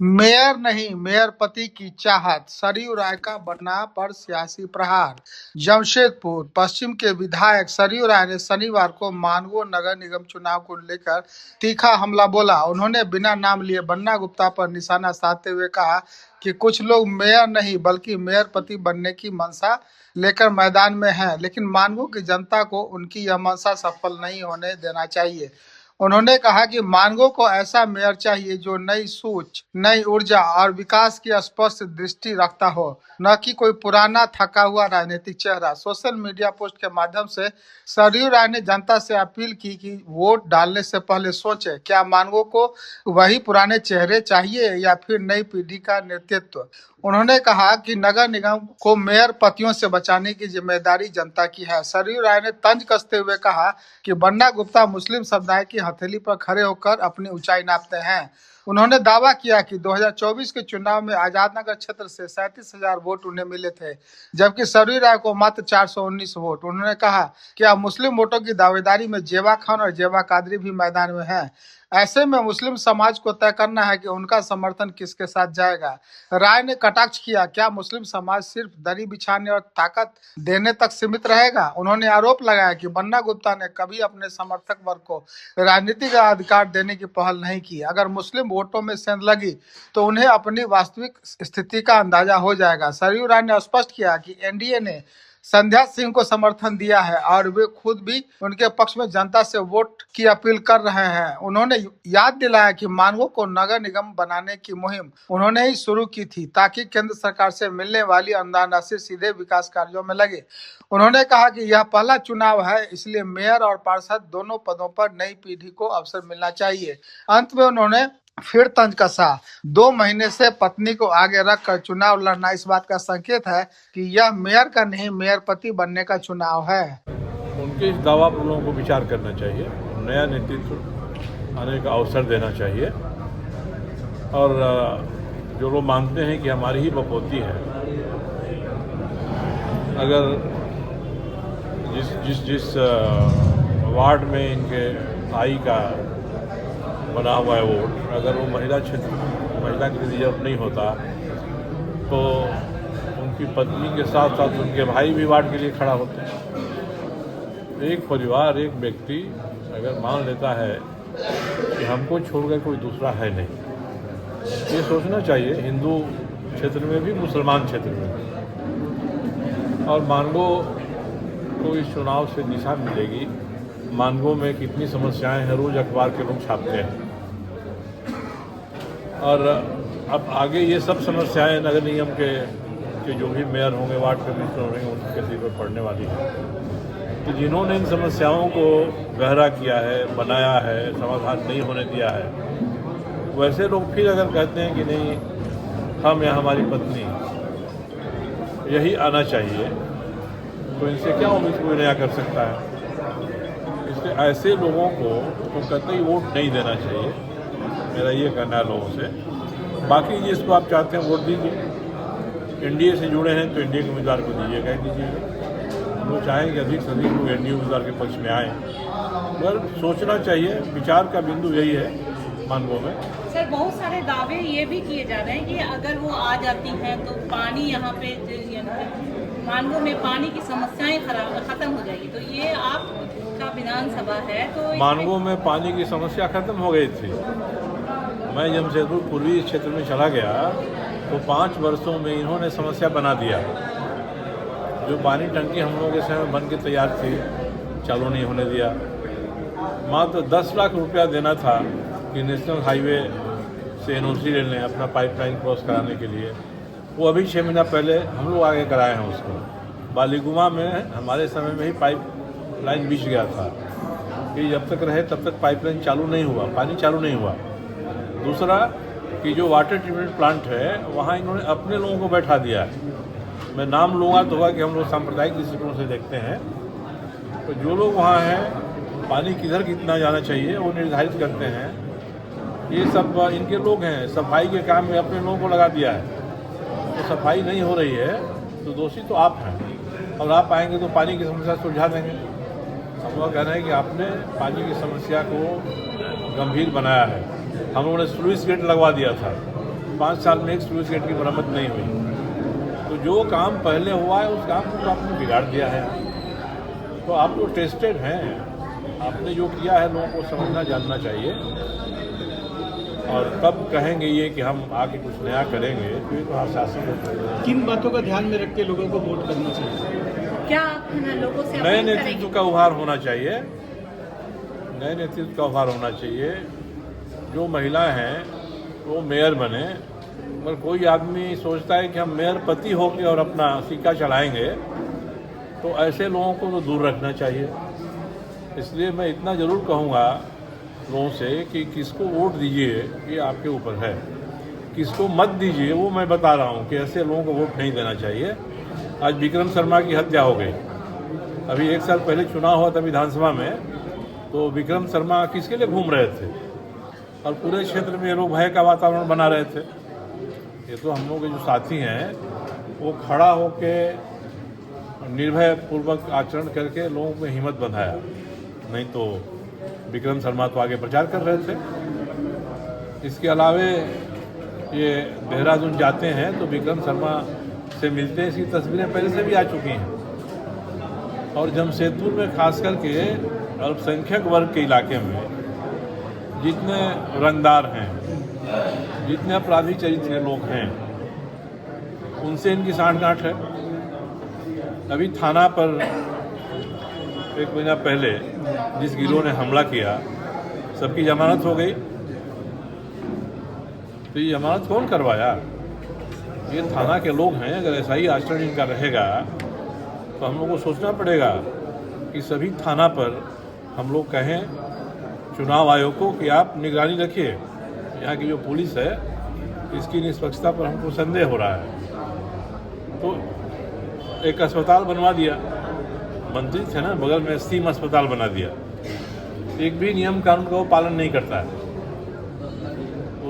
Mayor नहीं मेयरपति की चाहत, सरयू राय का बनना पर सियासी प्रहार। जमशेदपुर पश्चिम के विधायक सरयू राय ने शनिवार को मानगो नगर निगम चुनाव को लेकर तीखा हमला बोला। उन्होंने बिना नाम लिए बन्ना गुप्ता पर निशाना साधते हुए कहा कि कुछ लोग मेयर नहीं बल्कि मेयरपति बनने की मंशा लेकर मैदान में हैं, लेकिन मानगो की जनता को उनकी यह मंशा सफल नहीं होने देना चाहिए। उन्होंने कहा कि मानगो को ऐसा मेयर चाहिए जो नई सोच, नई ऊर्जा और विकास की स्पष्ट दृष्टि रखता हो, न कि कोई पुराना थका हुआ राजनीतिक चेहरा। सोशल मीडिया पोस्ट के माध्यम से सरयू राय ने जनता से अपील की कि वोट डालने से पहले सोचें, क्या मानगो को वही पुराने चेहरे चाहिए या फिर नई पीढ़ी का नेतृत्व। उन्होंने कहा कि नगर निगम को मेयर पतियों से बचाने की जिम्मेदारी जनता की है। सरयू राय ने तंज कसते हुए कहा कि बन्ना गुप्ता मुस्लिम समुदाय की हथेली पर खड़े होकर अपनी ऊंचाई नापते हैं। उन्होंने दावा किया कि 2024 के चुनाव में आजादनगर क्षेत्र से 37,000 वोट उन्हें मिले थे, जबकि सरयू राय को मात्र 419 वोट। उन्होंने कहा कि अब मुस्लिम वोटों की दावेदारी में जेबा खान और जेबा कादरी भी मैदान में हैं। ऐसे में मुस्लिम समाज को तय करना है कि उनका समर्थन किसके साथ जाएगा। राय ने कटाक्ष किया, क्या मुस्लिम समाज सिर्फ दरी बिछाने और ताकत देने तक सीमित रहेगा। उन्होंने आरोप लगाया कि बन्ना गुप्ता ने कभी अपने समर्थक वर्ग को राजनीतिक अधिकार देने की पहल नहीं की। अगर मुस्लिम वोटों में सेंध लगी तो उन्हें अपनी वास्तविक स्थिति का अंदाजा हो जाएगा। सरयू राय ने स्पष्ट किया कि एनडीए ने संध्या सिंह को समर्थन दिया है और वे खुद भी उनके पक्ष में जनता से वोट की अपील कर रहे हैं। उन्होंने याद दिलाया कि मानगो को नगर निगम बनाने की मुहिम उन्होंने ही शुरू की थी ताकि केंद्र सरकार से मिलने वाली अनुदान राशि सीधे विकास कार्यों में लगे। उन्होंने कहा कि यह पहला चुनाव है, इसलिए मेयर और पार्षद दोनों पदों पर नई पीढ़ी को अवसर मिलना चाहिए। अंत में उन्होंने फिर तंज कसा, 2 महीने से पत्नी को आगे रखकर चुनाव लड़ना इस बात का संकेत है कि यह मेयर का नहीं मेयरपति बनने का चुनाव है। उनके इस दावा पर लोगों को विचार करना चाहिए, नया नेतृत्व आने का अवसर देना चाहिए। और जो लोग मानते हैं कि हमारी ही बपौती है, अगर जिस वार्ड में इनके भाई का बना हुआ है वोट, अगर वो महिला के लिए रिजर्व नहीं होता तो उनकी पत्नी के साथ साथ उनके भाई भी वार्ड के लिए खड़ा होते हैं। एक परिवार, एक व्यक्ति अगर मान लेता है कि हमको छोड़कर कोई दूसरा है नहीं, ये सोचना चाहिए हिंदू क्षेत्र में भी, मुसलमान क्षेत्र में भी। और मानगो को इस चुनाव से दिशा मिलेगी। मानगो में कितनी समस्याएं हैं, रोज अखबार के लोग छापते हैं। और अब आगे ये सब समस्याएं नगर निगम के जो भी मेयर होंगे, वार्ड कमिश्नर होंगे, उनके सिर पर पड़ने वाली है। तो जिन्होंने इन समस्याओं को गहरा किया है, बनाया है, समाधान नहीं होने दिया है, वैसे लोग फिर अगर कहते हैं कि नहीं हम या हमारी पत्नी यही आना चाहिए, तो इनसे क्या उम्मीद कोई नया कर सकता है। इसलिए ऐसे लोगों को तो कतई वोट नहीं देना चाहिए, मेरा ये कहना है लोगों से। बाकी जिसको आप चाहते हैं वोट दीजिए। एनडीए से जुड़े हैं तो एनडीए के उम्मीदवार को दीजिए, कह दीजिएगा। हम लोग चाहेंगे अधिक से अधिक लोग एनडीए उम्मीदवार के पक्ष में आए, मगर सोचना चाहिए। विचार का बिंदु यही है मानगो में। सर, बहुत सारे दावे ये भी किए जा रहे हैं कि अगर वो आ जाती हैं तो पानी यहाँ पे मानगो में पानी की समस्याएं खत्म हो जाएगी, तो ये आपका विधानसभा है तो मानगो में पानी की समस्या खत्म हो गई थी। मैं जमशेदपुर पूर्वी क्षेत्र में चला गया तो 5 वर्षों में इन्होंने समस्या बना दिया। जो पानी टंकी हम लोगों के समय बन के तैयार थी, चालू नहीं होने दिया। मात्र 10 लाख रुपया देना था कि नेशनल हाईवे से एनओसी ले लें अपना पाइपलाइन क्रॉस कराने के लिए। वो अभी 6 महीना पहले हम लोग आगे कराए हैं उसको। बालीगुमा में हमारे समय में ही पाइपलाइन बिछ गया था कि जब तक रहे तब तक पाइपलाइन चालू नहीं हुआ, पानी चालू नहीं हुआ। दूसरा कि जो वाटर ट्रीटमेंट प्लांट है वहाँ इन्होंने अपने लोगों को बैठा दिया है। मैं नाम लूँगा तो होगा कि हम लोग सांप्रदायिक दृष्टिकोण से देखते हैं, तो जो लोग वहाँ हैं पानी किधर कितना जाना चाहिए वो निर्धारित करते हैं। ये सब इनके लोग हैं। सफाई के काम में अपने लोगों को लगा दिया है, तो सफाई नहीं हो रही है तो दोषी तो आप हैं। और आप आएंगे तो पानी की समस्या सुलझा देंगे। हम लोग कहना है कि आपने पानी की समस्या को गंभीर बनाया है। हम लोगों ने स्लुइस गेट लगवा दिया था, 5 साल में एक स्लूइस गेट की मरम्मत नहीं हुई। तो जो काम पहले हुआ है उस काम को तो आपने बिगाड़ दिया है। तो आप तो टेस्टेड हैं, आपने जो किया है लोगों को समझना जानना चाहिए, और तब कहेंगे ये कि हम आगे कुछ नया करेंगे, तो ये तो आश्वासन होता है। किन बातों का ध्यान में रख के लोगों को वोट करना चाहिए? क्या आप लोगों से नए अपील नेतृत्व करेंगे? का उभार होना चाहिए, नए नेतृत्व का उभार होना चाहिए। जो महिला हैं वो मेयर बने, मगर कोई आदमी सोचता है कि हम मेयर पति होकर और अपना सिक्का चलाएंगे, तो ऐसे लोगों को तो दूर रखना चाहिए। इसलिए मैं इतना ज़रूर कहूँगा लोगों से कि किसको वोट दीजिए ये आपके ऊपर है, किसको मत दीजिए वो मैं बता रहा हूँ कि ऐसे लोगों को वोट नहीं देना चाहिए। आज विक्रम शर्मा की हत्या हो गई, अभी 1 साल पहले चुनाव हुआ था विधानसभा में, तो विक्रम शर्मा किसके लिए घूम रहे थे और पूरे क्षेत्र में ये लोग भय का वातावरण बना रहे थे। ये तो हम लोग के जो साथी हैं वो खड़ा होके निर्भय पूर्वक आचरण करके लोगों को हिम्मत बंधाया, नहीं तो विक्रम शर्मा तो आगे प्रचार कर रहे थे। इसके अलावे ये देहरादून जाते हैं तो विक्रम शर्मा से मिलते हैं, इसकी तस्वीरें पहले से भी आ चुकी हैं। और जमशेदपुर में खास करके अल्पसंख्यक वर्ग के इलाके में जितने रंगदार हैं, जितने अपराधी चरित्र के लोग हैं, उनसे इनकी सांठ-गांठ है। अभी थाना पर 1 महीना पहले जिस गिरोह ने हमला किया, सबकी जमानत हो गई। तो ये जमानत कौन करवाया? ये थाना के लोग हैं। अगर ऐसा ही आचरण इनका रहेगा तो हम लोग को सोचना पड़ेगा कि सभी थाना पर हम लोग कहें चुनाव आयोग को कि आप निगरानी रखिए, यहाँ की जो पुलिस है इसकी निष्पक्षता पर हमको संदेह हो रहा है। तो एक अस्पताल बनवा दिया, मंत्री थे ना, बगल में स्टीम अस्पताल बना दिया। एक भी नियम कानून का वो पालन नहीं करता है।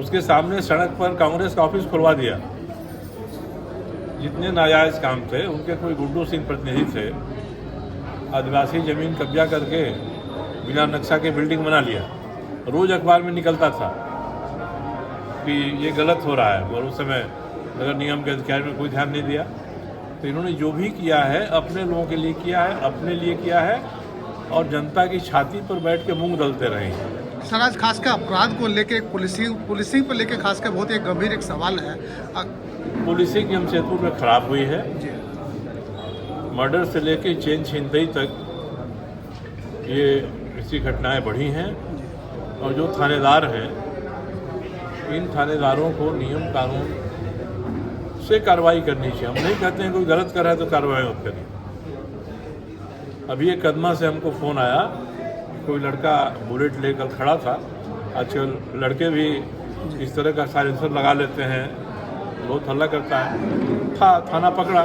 उसके सामने सड़क पर कांग्रेस का ऑफिस खुलवा दिया। जितने नाजायज़ काम थे उनके कोई गुड्डू सिंह प्रतिनिधि थे, आदिवासी ज़मीन कब्जा करके बिना नक्शा के बिल्डिंग बना लिया। रोज़ अखबार में निकलता था कि ये गलत हो रहा है, और उस समय नगर निगम के अधिकारी ने कोई ध्यान नहीं दिया। तो इन्होंने जो भी किया है अपने लोगों के लिए किया है, अपने लिए किया है, और जनता की छाती पर बैठ के मूंग दलते रहे हैं। सर, आज खासकर अपराध को लेके पुलिसिंग को लेके खासकर बहुत एक गंभीर एक सवाल है। पुलिसिंग जमशेदपुर में खराब हुई है। मर्डर से लेके चेन छीनतई तक ये ऐसी घटनाएं बढ़ी हैं, और जो थानेदार हैं इन थानेदारों को नियम कानून से कार्रवाई करनी चाहिए। हम नहीं कहते हैं कोई गलत कर रहा है तो कार्रवाई मत करिए। अभी एक कदमा से हमको फ़ोन आया, कोई लड़का बुलेट लेकर खड़ा था। आजकल लड़के भी इस तरह का साइलेंसर लगा लेते हैं, बहुत हल्ला करता है। थाना पकड़ा,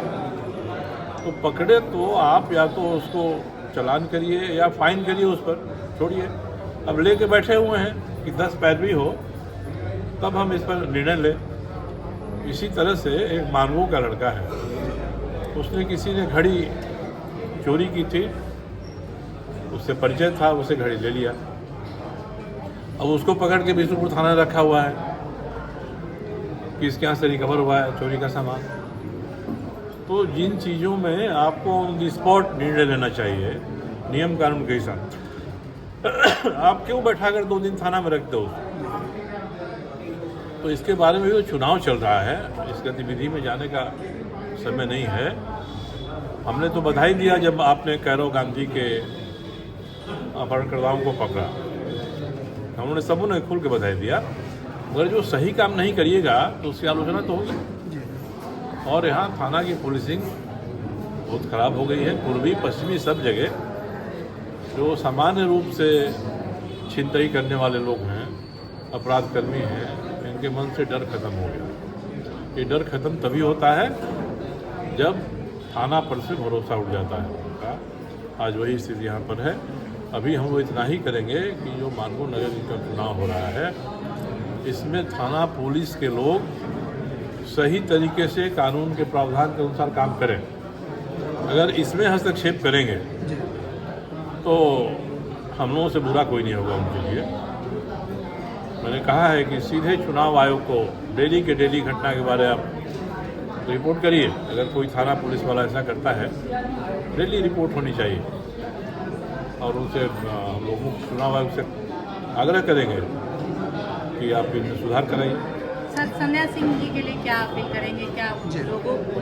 तो पकड़े तो आप या तो उसको चालान करिए या फाइन करिए, उस पर छोड़िए। अब लेके बैठे हुए हैं कि 10 पैरवी हो तब हम इस पर निर्णय लें। इसी तरह से एक मानवों का लड़का है, उसने किसी ने घड़ी चोरी की थी, उससे परिचय था, उसे घड़ी ले लिया। अब उसको पकड़ के बिष्णुपुर थाना रखा हुआ है कि इसके यहाँ से रिकवर हुआ है चोरी का सामान। तो जिन चीज़ों में आपको ऑन द स्पॉट निर्णय लेना चाहिए नियम कानून के हिसाब। आप क्यों बैठा कर 2 दिन थाना में रख दो? तो इसके बारे में भी चुनाव चल रहा है, इस गतिविधि में जाने का समय नहीं है। हमने तो बधाई दिया जब आपने कैरव गांधी के अपहरणकर्ताओं को पकड़ा, हमने सबों ने खुल के बधाई दिया। मगर जो सही काम नहीं करिएगा तो उसकी आलोचना तो होगी। और यहाँ थाना की पुलिसिंग बहुत ख़राब हो गई है। पूर्वी पश्चिमी सब जगह जो सामान्य रूप से छिनतई करने वाले लोग हैं, अपराध कर्मी हैं, इनके मन से डर खत्म हो गया। ये डर खत्म तभी होता है जब थाना पर से भरोसा उठ जाता है उनका। आज वही स्थिति यहाँ पर है। अभी हम वो इतना ही करेंगे कि जो मानगो नगर निगम का चुनाव हो रहा है, इसमें थाना पुलिस के लोग सही तरीके से कानून के प्रावधान के अनुसार काम करें। अगर इसमें हस्तक्षेप करेंगे तो हम लोगों से बुरा कोई नहीं होगा उनके लिए। मैंने कहा है कि सीधे चुनाव आयोग को डेली के डेली घटना के बारे में आप रिपोर्ट करिए। अगर कोई थाना पुलिस वाला ऐसा करता है, डेली रिपोर्ट होनी चाहिए और उनसे हम लोगों को चुनाव आयोग से आग्रह करेंगे कि आप इनमें सुधार कराइए। सर, संध्या सिंह जी के लिए क्या अपील करेंगे? क्या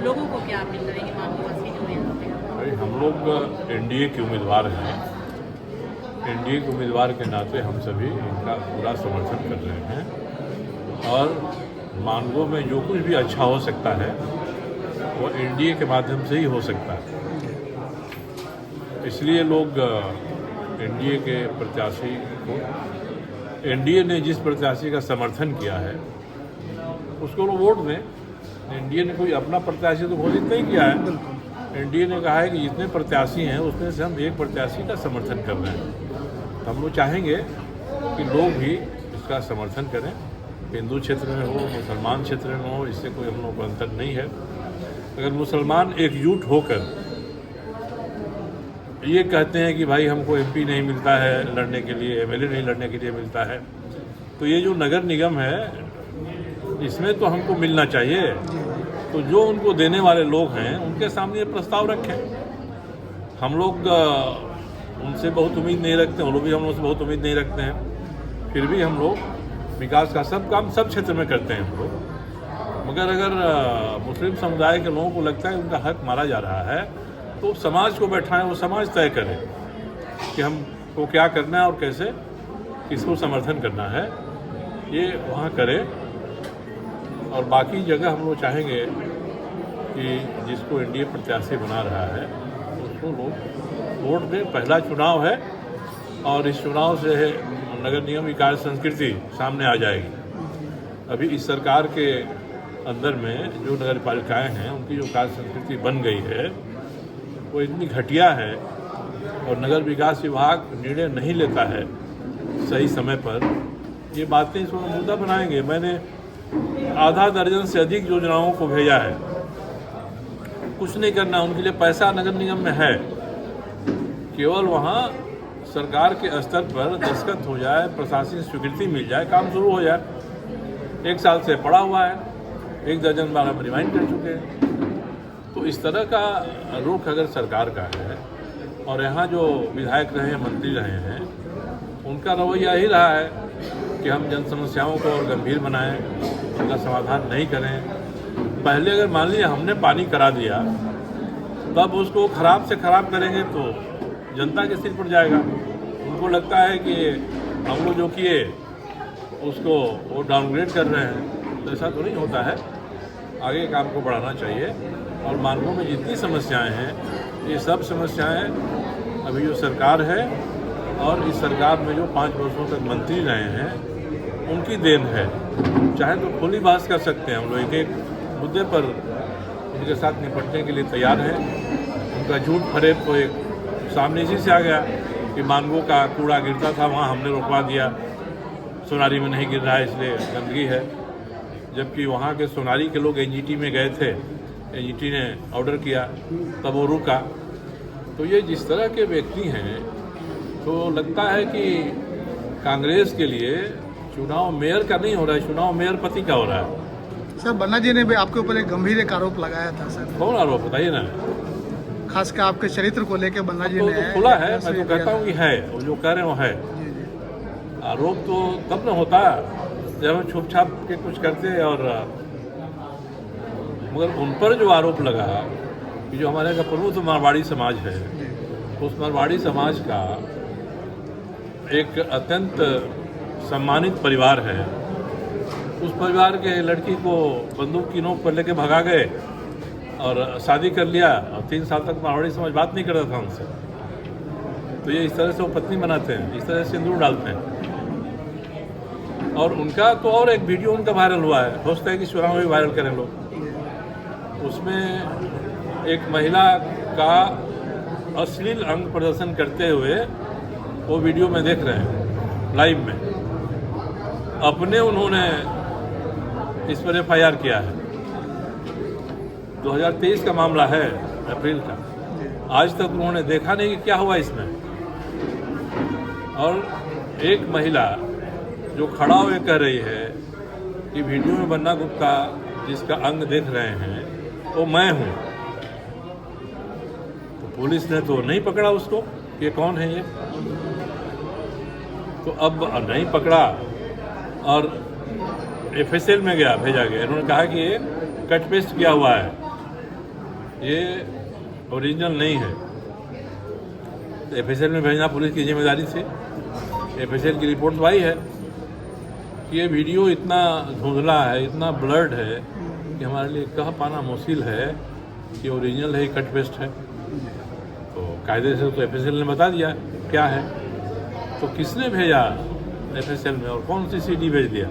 लोगों को क्या अपील करेंगे? मानववासी जो यहाँ पे भाई, हम लोग एनडीए के उम्मीदवार हैं। एनडीए के उम्मीदवार के नाते हम सभी इनका पूरा समर्थन कर रहे हैं और मानगो में जो कुछ भी अच्छा हो सकता है वो एनडीए के माध्यम से ही हो सकता है। इसलिए लोग एनडीए के प्रत्याशी को, एनडीए ने जिस प्रत्याशी का समर्थन किया है उसको लोग वोट दें। एनडीए ने कोई अपना प्रत्याशी तो घोषित नहीं किया है। एनडीए ने कहा है कि जितने प्रत्याशी हैं उसमें से हम एक प्रत्याशी का समर्थन कर रहे हैं। तो हम लोग चाहेंगे कि लोग भी इसका समर्थन करें। हिंदू क्षेत्र में हो, मुसलमान क्षेत्र में हो, इससे कोई हम लोग को अंतर नहीं है। अगर मुसलमान एकजुट होकर ये कहते हैं कि भाई हमको एमपी नहीं मिलता है लड़ने के लिए, एमएलए नहीं लड़ने के लिए मिलता है, तो ये जो नगर निगम है इसमें तो हमको मिलना चाहिए। तो जो उनको देने वाले लोग हैं उनके सामने ये प्रस्ताव रखें। हम लोग उनसे बहुत उम्मीद नहीं रखते, वो लोग भी हम लोग से बहुत उम्मीद नहीं रखते हैं। फिर भी हम लोग विकास का सब काम सब क्षेत्र में करते हैं हम लोग। मगर अगर मुस्लिम समुदाय के लोगों को लगता है उनका हक मारा जा रहा है तो समाज को बैठाएं, वो समाज तय करे कि हमको क्या करना है और कैसे किसको समर्थन करना है, ये वहाँ करे। और बाकी जगह हम लोग चाहेंगे कि जिसको एनडीए प्रत्याशी बना रहा है उसको लोग वोट दें। पहला चुनाव है और इस चुनाव से नगर निगम की कार्य संस्कृति सामने आ जाएगी। अभी इस सरकार के अंदर में जो नगर पालिकाएँ हैं उनकी जो कार्य संस्कृति बन गई है वो इतनी घटिया है और नगर विकास विभाग निर्णय नहीं लेता है सही समय पर। ये बातें इसको मुद्दा बनाएंगे। मैंने आधा दर्जन से अधिक योजनाओं को भेजा है। कुछ नहीं करना, उनके लिए पैसा नगर निगम में है। केवल वहाँ सरकार के स्तर पर दस्तखत हो जाए, प्रशासनिक स्वीकृति मिल जाए, काम शुरू हो जाए। 1 साल से पड़ा हुआ है, 1 दर्जन बार हम रिमाइंड कर चुके हैं। तो इस तरह का रुख अगर सरकार का है और यहाँ जो विधायक रहे हैं, मंत्री रहे हैं, उनका रवैया ही रहा है कि हम जन समस्याओं को और गंभीर बनाएं, उनका समाधान नहीं करें। पहले अगर मान लीजिए हमने पानी करा दिया तब उसको ख़राब से ख़राब करेंगे तो जनता के सिर पर जाएगा। उनको लगता है कि हम लोग जो किए उसको वो डाउनग्रेड कर रहे हैं, तो ऐसा तो नहीं होता है। आगे काम को बढ़ाना चाहिए और मानगो में जितनी समस्याएं हैं ये सब समस्याएं अभी जो सरकार है और इस सरकार में जो 5 वर्षों तक मंत्री रहे हैं उनकी देन है। चाहे तो खुली बहस कर सकते हैं, हम लोग एक मुद्दे पर उनके साथ निपटने के लिए तैयार हैं। उनका झूठ फरेब तो एक सामने इसी से आ गया कि मानगो का कूड़ा गिरता था वहाँ हमने रुकवा दिया, सोनारी में नहीं गिर रहा है इसलिए गंदगी है। जबकि वहाँ के सोनारी के लोग एनजीटी में गए थे, एनजीटी ने ऑर्डर किया तब वो रुका। तो ये जिस तरह के व्यक्ति हैं तो लगता है कि कांग्रेस के लिए चुनाव मेयर का नहीं हो रहा है, चुनाव मेयर पति का हो रहा है। सर, बन्ना जी ने भी आपके ऊपर एक गंभीर आरोप लगाया था सर। कौन आरोप बताइए ना। खासकर आपके चरित्र को लेकर बन्ना जी ने तो खुला है, मैं तो कहता हूँ कि है, वो जो कह रहे हैं वो है। आरोप तो तब न होता जब हम छुप छाप के कुछ करते हैं। और मगर उन पर जो आरोप लगा कि जो हमारे का प्रमुख मारवाड़ी समाज है, उस मारवाड़ी समाज का एक अत्यंत सम्मानित परिवार है, उस परिवार के लड़की को बंदूक की नोक पर लेके भगा गए और शादी कर लिया और 3 साल तक मारवाड़ी समाज बात नहीं करता था उनसे। तो ये इस तरह से वो पत्नी बनाते हैं, इस तरह से सिंदूर डालते हैं। और उनका तो और एक वीडियो उनका वायरल हुआ है, सोचता है कि चुनाव में वायरल करें लोग। उसमें एक महिला का अश्लील अंग प्रदर्शन करते हुए वो वीडियो में देख रहे हैं लाइव में। अपने उन्होंने इस पर FIR किया है। 2023 का मामला है, अप्रैल का। आज तक उन्होंने देखा नहीं कि क्या हुआ इसमें। और एक महिला जो खड़ा हुए कह रही है कि वीडियो में बन्ना गुप्ता जिसका अंग देख रहे हैं वो मैं हूँ। तो पुलिस ने तो नहीं पकड़ा उसको, ये कौन है ये। तो अब नहीं पकड़ा और FSL में गया, भेजा गया। इन्होंने कहा कि ये कट पेस्ट किया हुआ है, ये ओरिजिनल नहीं है। तो FSL में भेजना पुलिस की जिम्मेदारी थी। FSL की रिपोर्ट तो आई है कि ये वीडियो इतना धुंधला है, इतना ब्लर्ड है कि हमारे लिए कह पाना मुश्किल है कि ओरिजिनल है, कट पेस्ट है। तो कायदे से तो FSL ने बता दिया क्या है। तो किसने भेजा FSL में और कौन सी CD भेज दिया?